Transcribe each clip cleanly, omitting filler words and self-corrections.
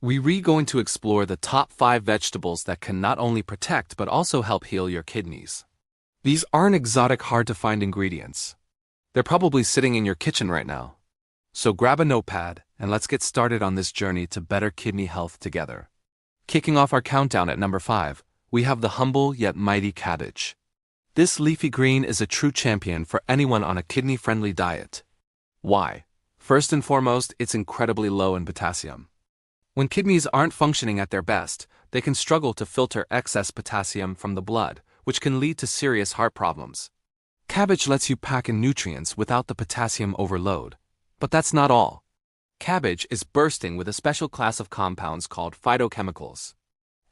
We're going to explore the top 5 vegetables that can not only protect but also help heal your kidneys. These aren't exotic, hard-to-find ingredients. They're probably sitting in your kitchen right now. So grab a notepad and let's get started on this journey to better kidney health together. Kicking off our countdown at number 5, we have the humble yet mighty cabbage. This leafy green is a true champion for anyone on a kidney-friendly diet. Why? First and foremost, it's incredibly low in potassium. When kidneys aren't functioning at their best, they can struggle to filter excess potassium from the blood, which can lead to serious heart problems. Cabbage lets you pack in nutrients without the potassium overload. But that's not all. Cabbage is bursting with a special class of compounds called phytochemicals.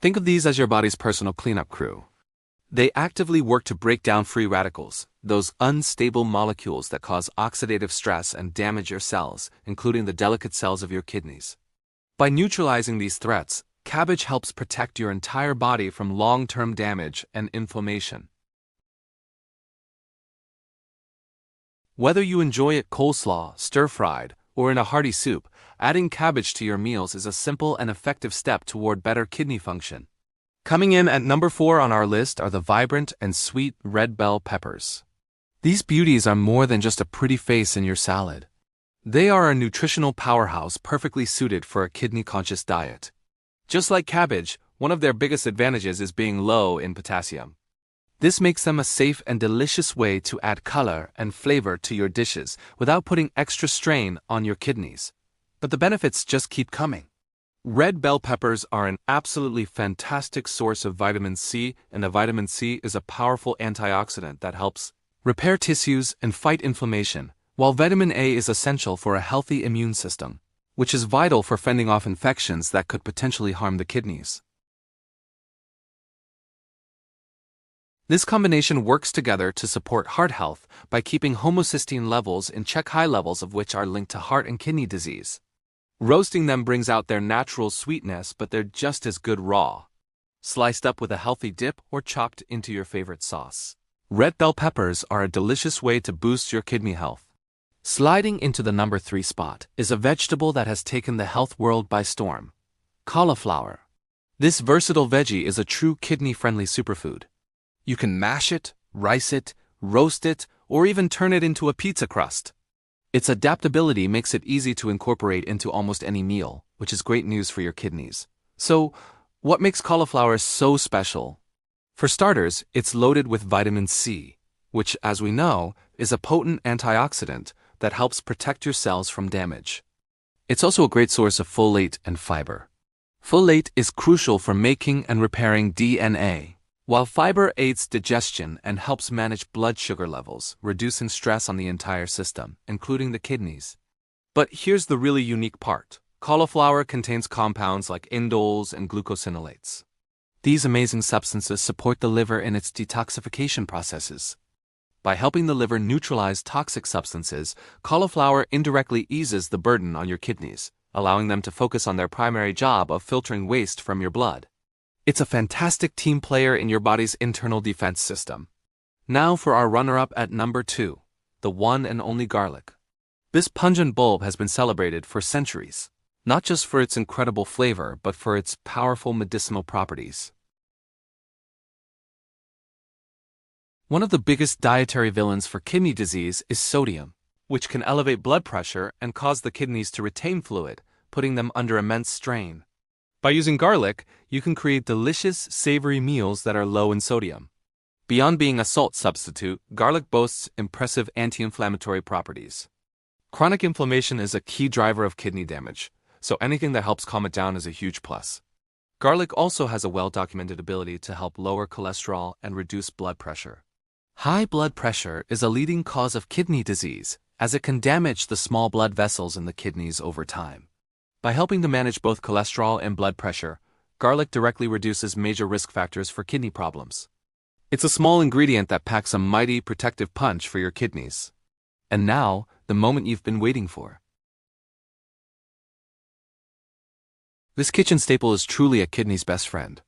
Think of these as your body's personal cleanup crew. They actively work to break down free radicals, those unstable molecules that cause oxidative stress and damage your cells, including the delicate cells of your kidneys. By neutralizing these threats, cabbage helps protect your entire body from long-term damage and inflammation. Whether you enjoy it coleslaw, stir-fried, or in a hearty soup, adding cabbage to your meals is a simple and effective step toward better kidney function. Coming in at number 4 on our list are the vibrant and sweet red bell peppers. These beauties are more than just a pretty face in your salad. They are a nutritional powerhouse perfectly suited for a kidney-conscious diet. Just like cabbage, one of their biggest advantages is being low in potassium. This makes them a safe and delicious way to add color and flavor to your dishes without putting extra strain on your kidneys. But the benefits just keep coming. Red bell peppers are an absolutely fantastic source of vitamin C, and the vitamin C is a powerful antioxidant that helps repair tissues and fight inflammation, while vitamin A is essential for a healthy immune system, which is vital for fending off infections that could potentially harm the kidneys. This combination works together to support heart health by keeping homocysteine levels in check, high levels of which are linked to heart and kidney disease. Roasting them brings out their natural sweetness, but they're just as good raw, sliced up with a healthy dip or chopped into your favorite sauce. Red bell peppers are a delicious way to boost your kidney health. Sliding into the number 3 spot is a vegetable that has taken the health world by storm: cauliflower. This versatile veggie is a true kidney-friendly superfood. You can mash it, rice it, roast it, or even turn it into a pizza crust. Its adaptability makes it easy to incorporate into almost any meal, which is great news for your kidneys. So, what makes cauliflower so special? For starters, it's loaded with vitamin C, which, as we know, is a potent antioxidant that helps protect your cells from damage. It's also a great source of folate and fiber. Folate is crucial for making and repairing DNA, while fiber aids digestion and helps manage blood sugar levels, reducing stress on the entire system, including the kidneys. But here's the really unique part. Cauliflower contains compounds like indoles and glucosinolates. These amazing substances support the liver in its detoxification processes. By helping the liver neutralize toxic substances, cauliflower indirectly eases the burden on your kidneys, allowing them to focus on their primary job of filtering waste from your blood. It's a fantastic team player in your body's internal defense system. Now for our runner-up at number 2, the one and only garlic. This pungent bulb has been celebrated for centuries, not just for its incredible flavor, but for its powerful medicinal properties. One of the biggest dietary villains for kidney disease is sodium, which can elevate blood pressure and cause the kidneys to retain fluid, putting them under immense strain. By using garlic, you can create delicious, savory meals that are low in sodium. Beyond being a salt substitute, garlic boasts impressive anti-inflammatory properties. Chronic inflammation is a key driver of kidney damage, so anything that helps calm it down is a huge plus. Garlic also has a well-documented ability to help lower cholesterol and reduce blood pressure. High blood pressure is a leading cause of kidney disease, as it can damage the small blood vessels in the kidneys over time. By helping to manage both cholesterol and blood pressure, garlic directly reduces major risk factors for kidney problems. It's a small ingredient that packs a mighty protective punch for your kidneys. And now, the moment you've been waiting for. This kitchen staple is truly a kidney's best friend.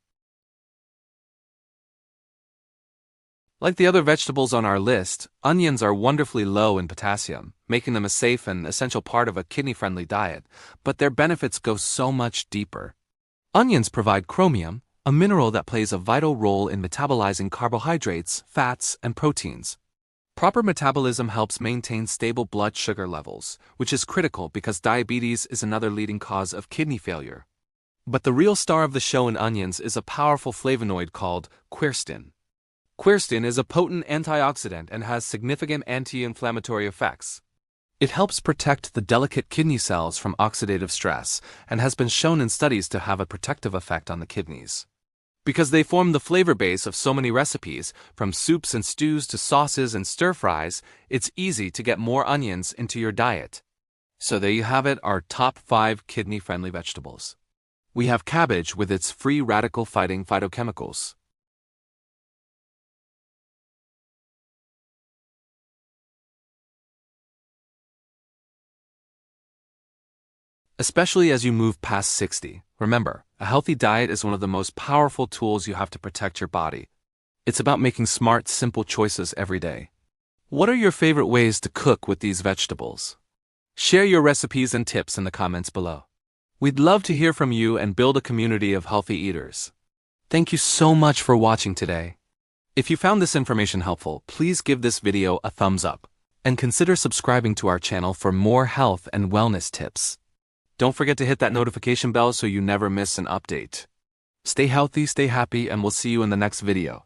Like the other vegetables on our list, onions are wonderfully low in potassium, making them a safe and essential part of a kidney-friendly diet, but their benefits go so much deeper. Onions provide chromium, a mineral that plays a vital role in metabolizing carbohydrates, fats, and proteins. Proper metabolism helps maintain stable blood sugar levels, which is critical because diabetes is another leading cause of kidney failure. But the real star of the show in onions is a powerful flavonoid called quercetin. Quercetin is a potent antioxidant and has significant anti-inflammatory effects. It helps protect the delicate kidney cells from oxidative stress and has been shown in studies to have a protective effect on the kidneys. Because they form the flavor base of so many recipes, from soups and stews to sauces and stir-fries, it's easy to get more onions into your diet. So there you have it, our top 5 kidney-friendly vegetables. We have cabbage with its free radical-fighting phytochemicals. Especially as you move past 60, remember, a healthy diet is one of the most powerful tools you have to protect your body. It's about making smart, simple choices every day. What are your favorite ways to cook with these vegetables? Share your recipes and tips in the comments below. We'd love to hear from you and build a community of healthy eaters. Thank you so much for watching today. If you found this information helpful, please give this video a thumbs up and consider subscribing to our channel for more health and wellness tips. Don't forget to hit that notification bell so you never miss an update. Stay healthy, stay happy, and we'll see you in the next video.